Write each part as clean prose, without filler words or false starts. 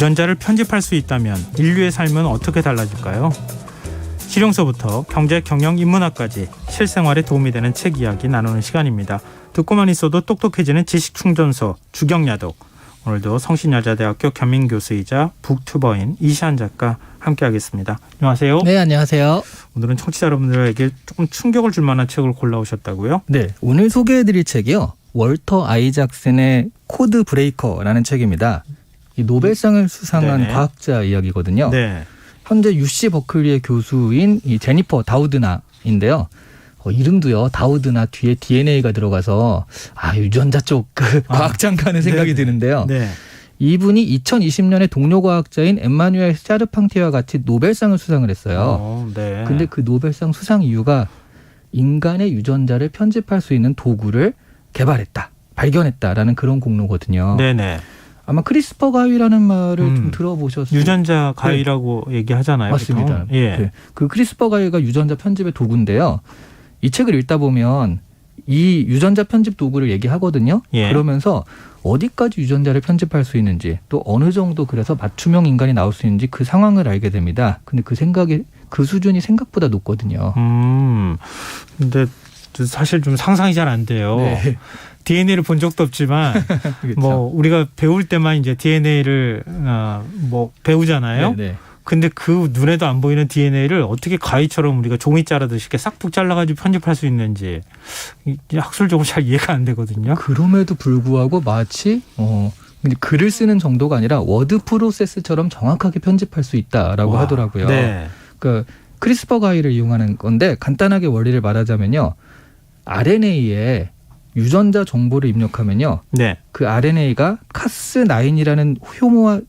유전자를 편집할 수 있다면 인류의 삶은 어떻게 달라질까요? 실용서부터 경제, 경영, 인문학까지 실생활에 도움이 되는 책 이야기 나누는 시간입니다. 듣고만 있어도 똑똑해지는 지식충전소 주경야독. 오늘도 성신여자대학교 겸임교수이자 북튜버인 이시안 작가 함께하겠습니다. 안녕하세요. 네, 안녕하세요. 오늘은 청취자 여러분들에게 조금 충격을 줄 만한 책을 골라오셨다고요? 네, 오늘 소개해드릴 책이요. 월터 아이작슨의 코드 브레이커라는 책입니다. 이 노벨상을 수상한 네네. 과학자 이야기거든요. 네. 현재 UC 버클리의 교수인 이 제니퍼 다우드나인데요. 이름도요, 다우드나 뒤에 DNA가 들어가서 유전자 쪽 과학자인가 하는 생각이 드는데요. 네. 이분이 2020년에 동료 과학자인 엠마누엘 샤르팡티와 같이 노벨상을 수상을 했어요. 네. 근데 그 노벨상 수상 이유가 인간의 유전자를 편집할 수 있는 도구를 발견했다라는 그런 공로거든요. 네네. 아마 크리스퍼 가위라는 말을 좀 들어보셨어요? 유전자 가위라고 얘기하잖아요. 맞습니다. 보통. 예. 네. 그 크리스퍼 가위가 유전자 편집의 도구인데요. 이 책을 읽다 보면 이 유전자 편집 도구를 얘기하거든요. 예. 그러면서 어디까지 유전자를 편집할 수 있는지, 또 어느 정도 그래서 맞춤형 인간이 나올 수 있는지 그 상황을 알게 됩니다. 근데 그 수준이 생각보다 높거든요. 근데 사실 좀 상상이 잘 안 돼요. 네. DNA를 본 적도 없지만 그렇죠. 뭐 우리가 배울 때만 이제 DNA를 뭐 배우잖아요. 네. 근데 그 눈에도 안 보이는 DNA를 어떻게 가위처럼 우리가 종이 자르듯이 이렇게 싹둑 잘라가지고 편집할 수 있는지 학술적으로 잘 이해가 안 되거든요. 그럼에도 불구하고 마치 글을 쓰는 정도가 아니라 워드 프로세스처럼 정확하게 편집할 수 있다라고 하더라고요. 네. 그러니까 크리스퍼 가위를 이용하는 건데 간단하게 원리를 말하자면요. RNA에 유전자 정보를 입력하면요. 네. 그 RNA가 카스9이라는 효모와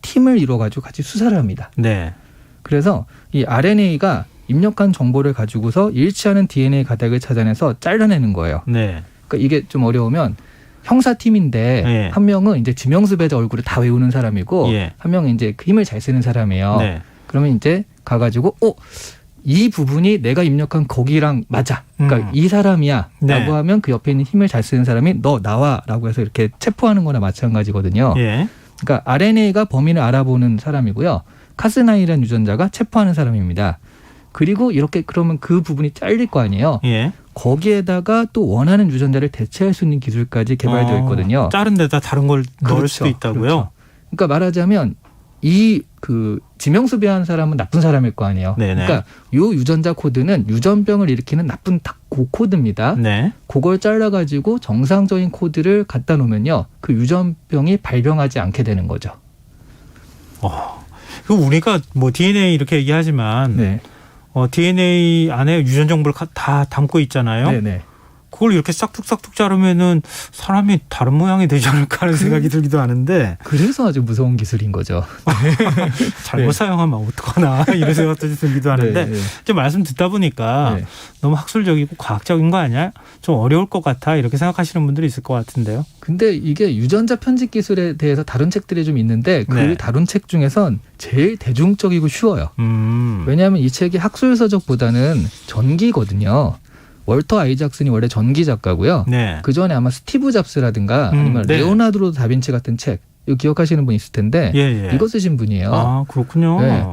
팀을 이뤄가지고 같이 수사를 합니다. 네. 그래서 이 RNA가 입력한 정보를 가지고서 일치하는 DNA 가닥을 찾아내서 잘라내는 거예요. 네. 그러니까 이게 좀 어려우면 형사팀인데 예. 한 명은 이제 지명수 배자 얼굴을 다 외우는 사람이고 예. 한 명은 이제 그 힘을 잘 쓰는 사람이에요. 네. 그러면 이제 가가지고 이 부분이 내가 입력한 거기랑 맞아. 그러니까 이 사람이야. 네. 라고 하면 그 옆에 있는 힘을 잘 쓰는 사람이 너 나와. 라고 해서 이렇게 체포하는 거나 마찬가지거든요. 예. 그러니까 RNA가 범인을 알아보는 사람이고요. 카스9이라는 유전자가 체포하는 사람입니다. 그리고 이렇게 그러면 그 부분이 잘릴 거 아니에요. 예. 거기에다가 또 원하는 유전자를 대체할 수 있는 기술까지 개발되어 있거든요. 다른 데다 다른 걸 넣을 그렇죠. 수도 있다고요? 그렇죠. 그러니까 말하자면 이 지명수 배한 사람은 나쁜 사람일 거 아니에요. 네네. 그러니까 요 유전자 코드는 유전병을 일으키는 나쁜 코드입니다. 네. 그걸 잘라가지고 정상적인 코드를 갖다 놓으면요. 그 유전병이 발병하지 않게 되는 거죠. 그 우리가 뭐 DNA 이렇게 얘기하지만 네. DNA 안에 유전 정보를 다 담고 있잖아요. 네네. 그걸 이렇게 싹둑싹둑 자르면은 사람이 다른 모양이 되지 않을까 하는 생각이 들기도 하는데 그래서 아주 무서운 기술인 거죠. 잘못 네. 사용하면 어떡하나 이런 생각도 들기도 하는데 네. 좀 말씀 듣다 보니까 네. 너무 학술적이고 과학적인 거 아니야? 좀 어려울 것 같아 이렇게 생각하시는 분들이 있을 것 같은데요. 근데 이게 유전자 편집 기술에 대해서 다룬 책들이 좀 있는데 그 네. 다룬 책 중에선 제일 대중적이고 쉬워요. 왜냐하면 이 책이 학술서적보다는 전기거든요. 월터 아이작슨이 원래 전기 작가고요. 네. 그 전에 아마 스티브 잡스라든가 아니면 네. 레오나르도 다빈치 같은 책 이거 기억하시는 분 있을 텐데 예. 이거 쓰신 분이에요. 아 그렇군요. 네.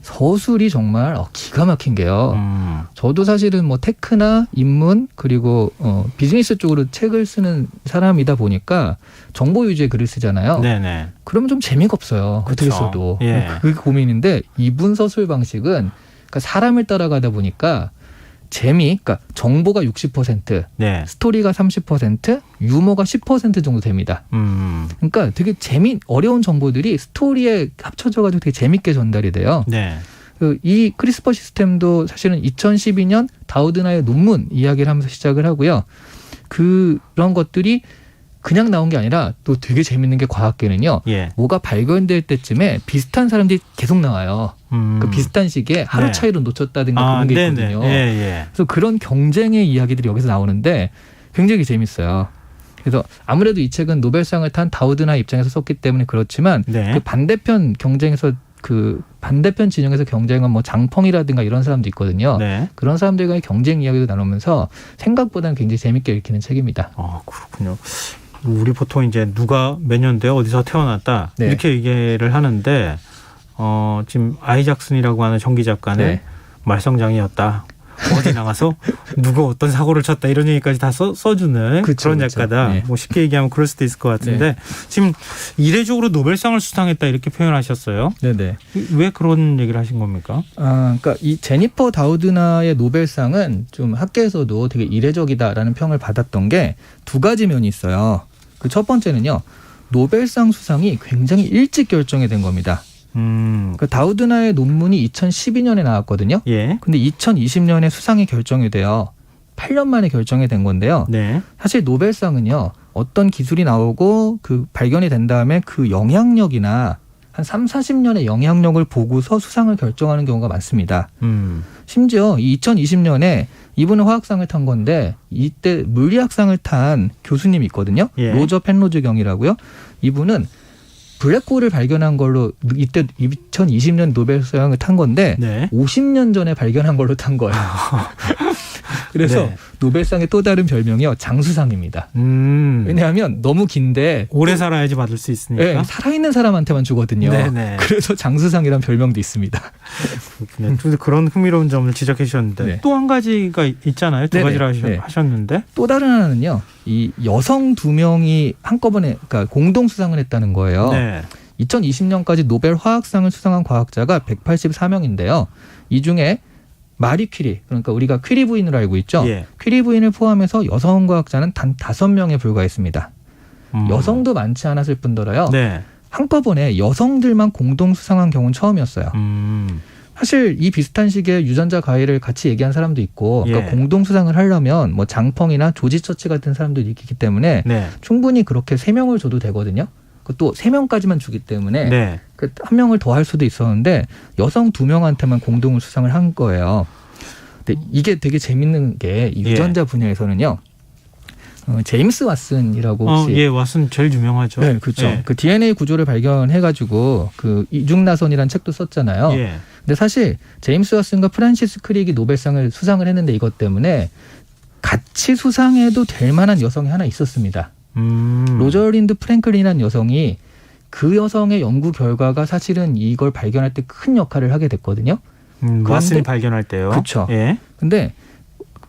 서술이 정말 기가 막힌 게요. 저도 사실은 뭐 테크나 인문 그리고 비즈니스 쪽으로 책을 쓰는 사람이다 보니까 정보 위주의 글을 쓰잖아요. 네네. 그러면 좀 재미가 없어요. 어떻게 그렇죠. 써도. 예. 그게 고민인데 이분 서술 방식은 그러니까 사람을 따라가다 보니까 그러니까 정보가 60%, 네. 스토리가 30%, 유머가 10% 정도 됩니다. 그러니까 되게 어려운 정보들이 스토리에 합쳐져가지고 되게 재밌게 전달이 돼요. 네. 이 크리스퍼 시스템도 사실은 2012년 다우드나의 논문 이야기를 하면서 시작을 하고요. 그런 것들이 그냥 나온 게 아니라 또 되게 재밌는 게 과학계는요. 예. 뭐가 발견될 때쯤에 비슷한 사람들이 계속 나와요. 그 비슷한 시기에 하루 네. 차이로 놓쳤다든가 그런 게 네네. 있거든요. 예. 그래서 그런 경쟁의 이야기들이 여기서 나오는데 굉장히 재밌어요. 그래서 아무래도 이 책은 노벨상을 탄 다우드나 입장에서 썼기 때문에 그렇지만 네. 그 반대편 경쟁에서 그 반대편 진영에서 경쟁한 뭐 장펑이라든가 이런 사람도 있거든요. 네. 그런 사람들과의 경쟁 이야기도 나누면서 생각보다는 굉장히 재밌게 읽히는 책입니다. 아 그렇군요. 우리 보통 이제 누가 몇 년도에 어디서 태어났다 네. 이렇게 얘기를 하는데 지금 아이작슨이라고 하는 전기 작가는 네. 말썽장이었다. 어디 나가서 누가 어떤 사고를 쳤다 이런 얘기까지 다 써주는 그쵸, 그런 그쵸. 작가다. 네. 뭐 쉽게 얘기하면 그럴 수도 있을 것 같은데 네. 지금 이례적으로 노벨상을 수상했다 이렇게 표현하셨어요. 네네. 왜 그런 얘기를 하신 겁니까? 그러니까 이 제니퍼 다우드나의 노벨상은 좀 학계에서도 되게 이례적이다라는 평을 받았던 게 두 가지 면이 있어요. 그 첫 번째는요, 노벨상 수상이 굉장히 일찍 결정이 된 겁니다. 그 다우드나의 논문이 2012년에 나왔거든요. 예. 근데 2020년에 수상이 결정이 돼요. 8년 만에 결정이 된 건데요. 네. 사실 노벨상은요, 어떤 기술이 나오고 그 발견이 된 다음에 그 영향력이나 한 3, 40년의 영향력을 보고서 수상을 결정하는 경우가 많습니다. 심지어 2020년에 이분은 화학상을 탄 건데 이때 물리학상을 탄 교수님이 있거든요. 예. 로저 펜로즈 경이라고요. 이분은 블랙홀을 발견한 걸로 이때 2020년 노벨상을 탄 건데 네. 50년 전에 발견한 걸로 탄 거예요. 그래서 네. 노벨상의 또 다른 별명이요, 장수상입니다. 왜냐하면 너무 긴데 오래 살아야지 받을 수 있으니까. 네, 살아있는 사람한테만 주거든요. 네네. 그래서 장수상이란 별명도 있습니다. 네, 그런 흥미로운 점을 지적해 주셨는데 네. 또 한 가지가 있잖아요. 두 네네. 가지를 네. 하셨는데. 또 다른 하나는요, 이 여성 2명이 한꺼번에 그러니까 공동 수상을 했다는 거예요. 네. 2020년까지 노벨 화학상을 수상한 과학자가 184명인데요. 이 중에 마리 퀴리, 그러니까 우리가 퀴리 부인으로 알고 있죠. 예. 퀴리 부인을 포함해서 여성 과학자는 단 5명에 불과했습니다. 여성도 많지 않았을 뿐더러요. 네. 한꺼번에 여성들만 공동 수상한 경우는 처음이었어요. 사실 이 비슷한 시기에 유전자 가해를 같이 얘기한 사람도 있고, 그러니까 예. 공동 수상을 하려면 뭐 장펑이나 조지 처치 같은 사람들이 있기 때문에 네. 충분히 그렇게 3명을 줘도 되거든요. 그것도 3명까지만 주기 때문에 네. 그 한 명을 더 할 수도 있었는데 여성 2명한테만 공동을 수상을 한 거예요. 근데 이게 되게 재밌는 게 이 유전자 분야에서는요. 제임스 왓슨이라고 혹시 예, 왓슨 제일 유명하죠. 네, 그렇죠. 예. 그 DNA 구조를 발견해가지고 그 이중나선이라는 책도 썼잖아요. 예. 근데 사실 제임스 왓슨과 프란시스 크릭이 노벨상을 수상을 했는데 이것 때문에 같이 수상해도 될 만한 여성이 하나 있었습니다. 로저린드 프랭클린이라는 여성이 그 여성의 연구 결과가 사실은 이걸 발견할 때 큰 역할을 하게 됐거든요. 왓슨이 발견할 때요. 그렇죠. 예. 근데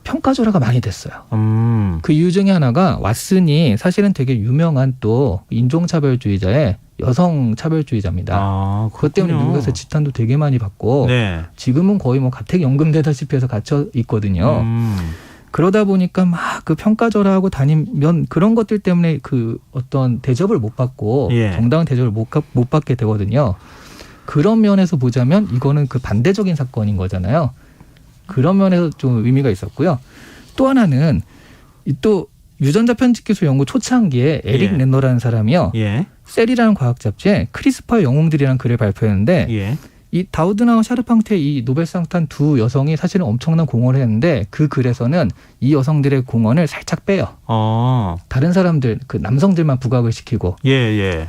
평가절하가 많이 됐어요. 음. 그 이유 중에 하나가 왓슨이 사실은 되게 유명한 또 인종차별주의자의 여성차별주의자입니다. 아, 그것 때문에 그렇군요. 미국에서 지탄도 되게 많이 받고 네. 지금은 거의 뭐 가택연금되다시피 해서 갇혀 있거든요. 그러다 보니까 막 그 평가절하고 다니면 그런 것들 때문에 그 어떤 대접을 못 받고 예. 정당한 대접을 못 받게 되거든요. 그런 면에서 보자면 이거는 그 반대적인 사건인 거잖아요. 그런 면에서 좀 의미가 있었고요. 또 하나는 또 유전자 편집 기술 연구 초창기에 에릭 예. 랜너라는 사람이요. 예. 셀이라는 과학 잡지에 크리스퍼의 영웅들이라는 글을 발표했는데 예. 이 다우드나와 샤르팡테의 이 노벨상 탄 두 여성이 사실은 엄청난 공헌을 했는데 그 글에서는 이 여성들의 공헌을 살짝 빼요. 다른 사람들, 그 남성들만 부각을 시키고. 예, 예.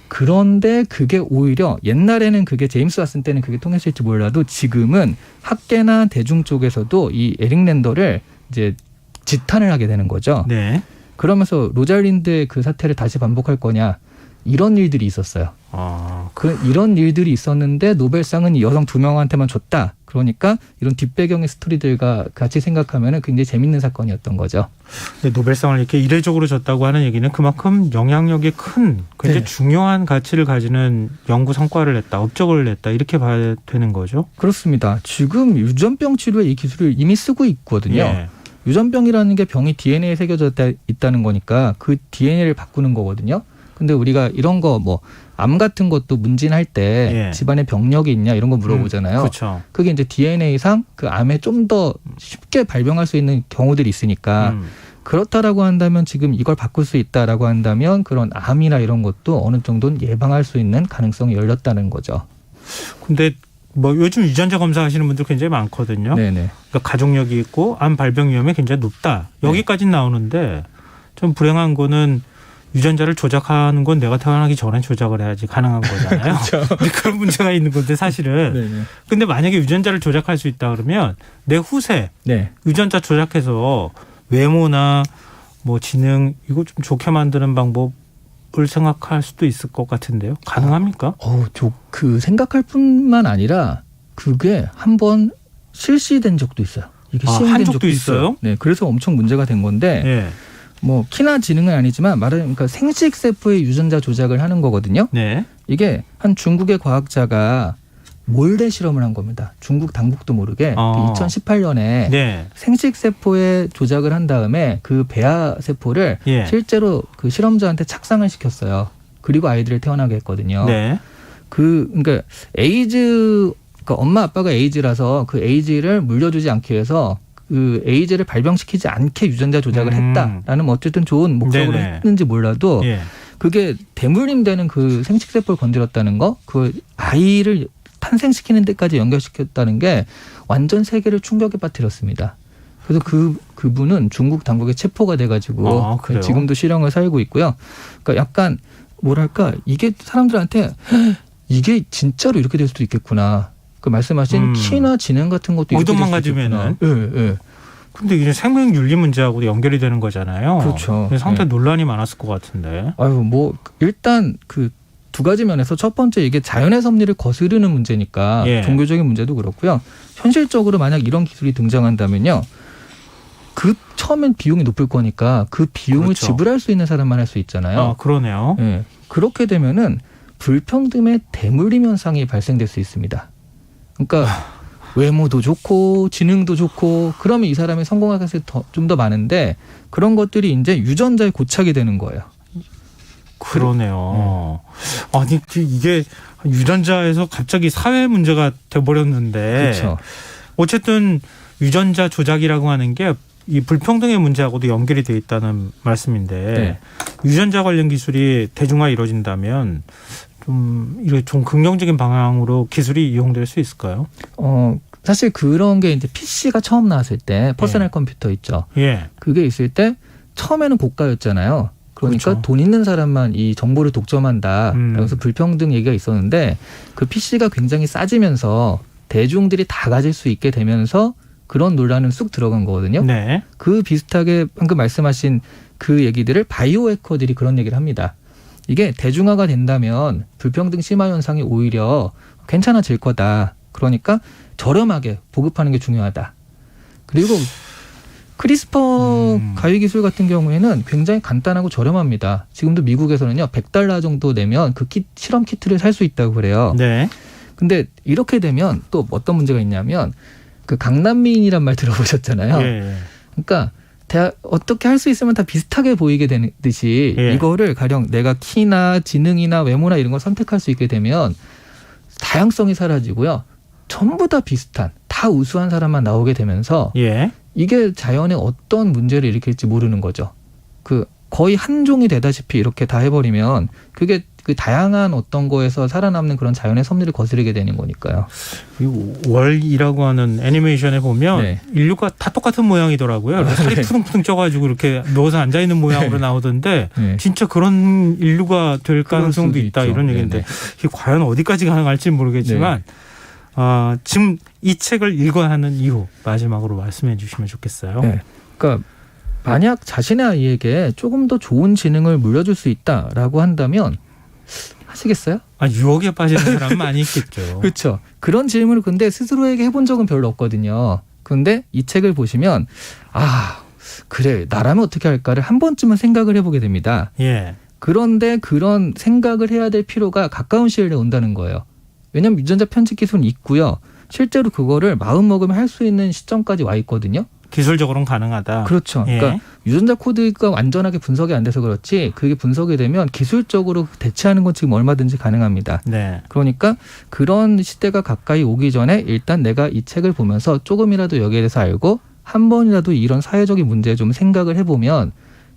그런데 그게 오히려 옛날에는 그게 제임스 왓슨 때는 그게 통했을지 몰라도 지금은 학계나 대중 쪽에서도 이 에릭 랜더를 이제 지탄을 하게 되는 거죠. 네. 그러면서 로잘린드의 그 사태를 다시 반복할 거냐. 이런 일들이 있었어요. 이런 일들이 있었는데 노벨상은 이 여성 2명한테만 줬다. 그러니까 이런 뒷배경의 스토리들과 같이 생각하면 굉장히 재밌는 사건이었던 거죠. 노벨상을 이렇게 이례적으로 줬다고 하는 얘기는 그만큼 영향력이 큰 굉장히 네. 중요한 가치를 가지는 연구 성과를 냈다, 업적을 냈다 이렇게 봐야 되는 거죠. 그렇습니다. 지금 유전병 치료에 이 기술을 이미 쓰고 있거든요. 예. 유전병이라는 게 병이 DNA에 새겨져 있다는 거니까 그 DNA를 바꾸는 거거든요. 근데 우리가 이런 거 뭐 암 같은 것도 문진할 때 예. 집안에 병력이 있냐 이런 거 물어보잖아요. 그렇죠. 그게 이제 DNA상 그 암에 좀 더 쉽게 발병할 수 있는 경우들이 있으니까 그렇다라고 한다면 지금 이걸 바꿀 수 있다라고 한다면 그런 암이나 이런 것도 어느 정도는 예방할 수 있는 가능성이 열렸다는 거죠. 근데 뭐 요즘 유전자 검사하시는 분들 굉장히 많거든요. 네네. 그러니까 가족력이 있고 암 발병 위험이 굉장히 높다. 여기까지는 나오는데 좀 불행한 거는 유전자를 조작하는 건 내가 태어나기 전에 조작을 해야지 가능한 거잖아요. 근데 그런 문제가 있는 건데 사실은. 네네. 근데 만약에 유전자를 조작할 수 있다 그러면 내 후세 네. 유전자 조작해서 외모나 뭐 지능 이거 좀 좋게 만드는 방법을 생각할 수도 있을 것 같은데요. 가능합니까? 그 생각할 뿐만 아니라 그게 한번 실시된 적도 있어요. 이게 시행된 한 적도 적도 있어요? 네, 그래서 엄청 문제가 된 건데 네. 뭐 키나 지능은 아니지만 그러니까 생식 세포의 유전자 조작을 하는 거거든요. 네. 이게 한 중국의 과학자가 몰래 실험을 한 겁니다. 중국 당국도 모르게 2018년에 네. 생식 세포에 조작을 한 다음에 그 배아 세포를 예. 실제로 그 실험자한테 착상을 시켰어요. 그리고 아이들을 태어나게 했거든요. 네. 그러니까 그러니까 엄마 아빠가 에이즈라서 그 에이즈를 물려주지 않기 위해서 그 에이즈를 발병시키지 않게 유전자 조작을 했다라는 어쨌든 좋은 목적으로 네네. 했는지 몰라도 예. 그게 대물림되는 그 생식 세포를 건드렸다는 거, 그 아이를 탄생시키는 데까지 연결시켰다는 게 완전 세계를 충격에 빠뜨렸습니다. 그래서 그분은 중국 당국에 체포가 돼가지고 그래요? 지금도 실형을 살고 있고요. 그러니까 약간 뭐랄까 이게 사람들한테 이게 진짜로 이렇게 될 수도 있겠구나. 그 말씀하신 키나 지능 같은 것도 이렇게 의도만 될 수도 가지면은. 있겠구나. 예, 예. 근데 이제 생명윤리 문제하고도 연결이 되는 거잖아요. 그렇죠. 그래서 상당히 네. 논란이 많았을 것 같은데. 뭐 일단 그 두 가지 면에서 첫 번째 이게 자연의 섭리를 거스르는 문제니까 예. 종교적인 문제도 그렇고요. 현실적으로 만약 이런 기술이 등장한다면요. 그 처음엔 비용이 높을 거니까 그 비용을 그렇죠. 지불할 수 있는 사람만 할 수 있잖아요. 그러네요. 예. 그렇게 되면은 불평등의 대물림 현상이 발생될 수 있습니다. 그러니까 외모도 좋고 지능도 좋고 그러면 이 사람이 성공할 가능성이 좀 더 많은데 그런 것들이 이제 유전자에 고착이 되는 거예요. 그러네요. 아니 이게 유전자에서 갑자기 사회 문제가 돼버렸는데. 그렇죠. 어쨌든 유전자 조작이라고 하는 게 이 불평등의 문제하고도 연결이 돼 있다는 말씀인데 네. 유전자 관련 기술이 대중화 이루어진다면 좀 긍정적인 방향으로 기술이 이용될 수 있을까요? 사실 그런 게 이제 PC가 처음 나왔을 때 퍼스널 컴퓨터 있죠. 예. 그게 있을 때 처음에는 고가였잖아요. 그러니까 그렇죠. 돈 있는 사람만 이 정보를 독점한다. 그래서 불평등 얘기가 있었는데 그 PC가 굉장히 싸지면서 대중들이 다 가질 수 있게 되면서 그런 논란은 쑥 들어간 거거든요. 네. 그 비슷하게 방금 말씀하신 그 얘기들을 바이오 해커들이 그런 얘기를 합니다. 이게 대중화가 된다면 불평등 심화 현상이 오히려 괜찮아질 거다. 그러니까 저렴하게 보급하는 게 중요하다. 그리고 크리스퍼 가위 기술 같은 경우에는 굉장히 간단하고 저렴합니다. 지금도 미국에서는요, $100 정도 내면 그 실험 키트를 살 수 있다고 그래요. 네. 근데 이렇게 되면 또 어떤 문제가 있냐면 그 강남미인이란 말 들어보셨잖아요. 예. 그러니까 어떻게 할 수 있으면 다 비슷하게 보이게 되는 듯이 예. 이거를 가령 내가 키나 지능이나 외모나 이런 걸 선택할 수 있게 되면 다양성이 사라지고요. 전부 다 비슷한, 다 우수한 사람만 나오게 되면서 예. 이게 자연에 어떤 문제를 일으킬지 모르는 거죠. 그 거의 한 종이 되다시피 이렇게 다 해버리면 그게 그 다양한 어떤 거에서 살아남는 그런 자연의 섭리를 거스르게 되는 거니까요. 이 월이라고 하는 애니메이션에 보면 네. 인류가 다 똑같은 모양이더라고요. 살이 푸둥푸둥 쪄가지고 이렇게 누워서 앉아 있는 모양으로 나오던데 네. 진짜 그런 인류가 될 가능성도 수도 있다 있죠. 이런 얘기인데 네네. 이게 과연 어디까지 가능할지 모르겠지만 지금 이 책을 읽어야 하는 이유 마지막으로 말씀해 주시면 좋겠어요. 네. 그러니까 만약 자신의 아이에게 조금 더 좋은 지능을 물려줄 수 있다라고 한다면 하시겠어요? 유혹에 빠지는 사람은 많이 있겠죠. 그렇죠. 그런 질문을 근데 스스로에게 해본 적은 별로 없거든요. 근데 이 책을 보시면 그래 나라면 어떻게 할까를 한 번쯤은 생각을 해보게 됩니다. 예. 그런데 그런 생각을 해야 될 필요가 가까운 시일에 온다는 거예요. 왜냐하면 유전자 편집 기술은 있고요. 실제로 그거를 마음 먹으면 할 수 있는 시점까지 와 있거든요. 기술적으로는 가능하다. 그렇죠. 예. 그러니까 유전자 코드가 완전하게 분석이 안 돼서 그렇지 그게 분석이 되면 기술적으로 대체하는 건 지금 얼마든지 가능합니다. 네. 그러니까 그런 시대가 가까이 오기 전에 일단 내가 이 책을 보면서 조금이라도 여기에 대해서 알고 한 번이라도 이런 사회적인 문제에 좀 생각을 해보면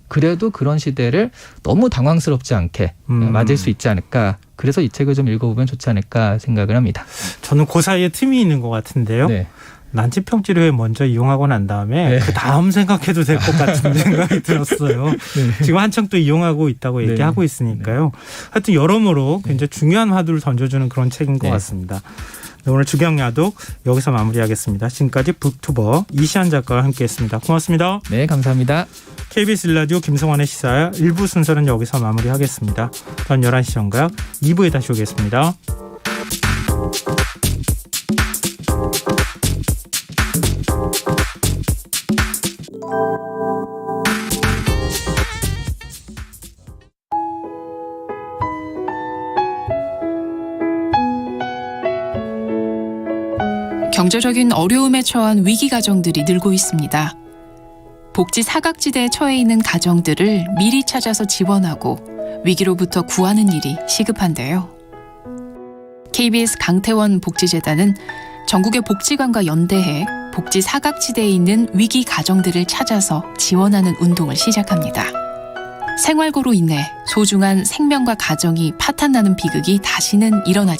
그래도 그런 시대를 너무 당황스럽지 않게 맞을 수 있지 않을까. 그래서 이 책을 좀 읽어보면 좋지 않을까 생각을 합니다. 저는 그 사이에 틈이 있는 것 같은데요. 네. 난치병 치료에 먼저 이용하고 난 다음에 네. 그 다음 생각해도 될 것 같은 생각이 들었어요. 네. 지금 한창 또 이용하고 있다고 네. 얘기하고 있으니까요. 하여튼 여러모로 굉장히 중요한 화두를 던져주는 그런 책인 것 네. 같습니다. 오늘 주경야독 여기서 마무리하겠습니다. 지금까지 북튜버 이시안 작가와 함께했습니다. 고맙습니다. 네, 감사합니다. KBS 1라디오 김성환의 시사야 1부 순서는 여기서 마무리하겠습니다. 전 11시 정각 2부에 다시 오겠습니다. 경제적인 어려움에 처한 위기 가정들이 늘고 있습니다. 복지 사각지대에 처해 있는 가정들을 미리 찾아서 지원하고 위기로부터 구하는 일이 시급한데요. KBS 강태원 복지재단은 전국의 복지관과 연대해 복지 사각지대에 있는 위기 가정들을 찾아서 지원하는 운동을 시작합니다. 생활고로 인해 소중한 생명과 가정이 파탄나는 비극이 다시는 일어나지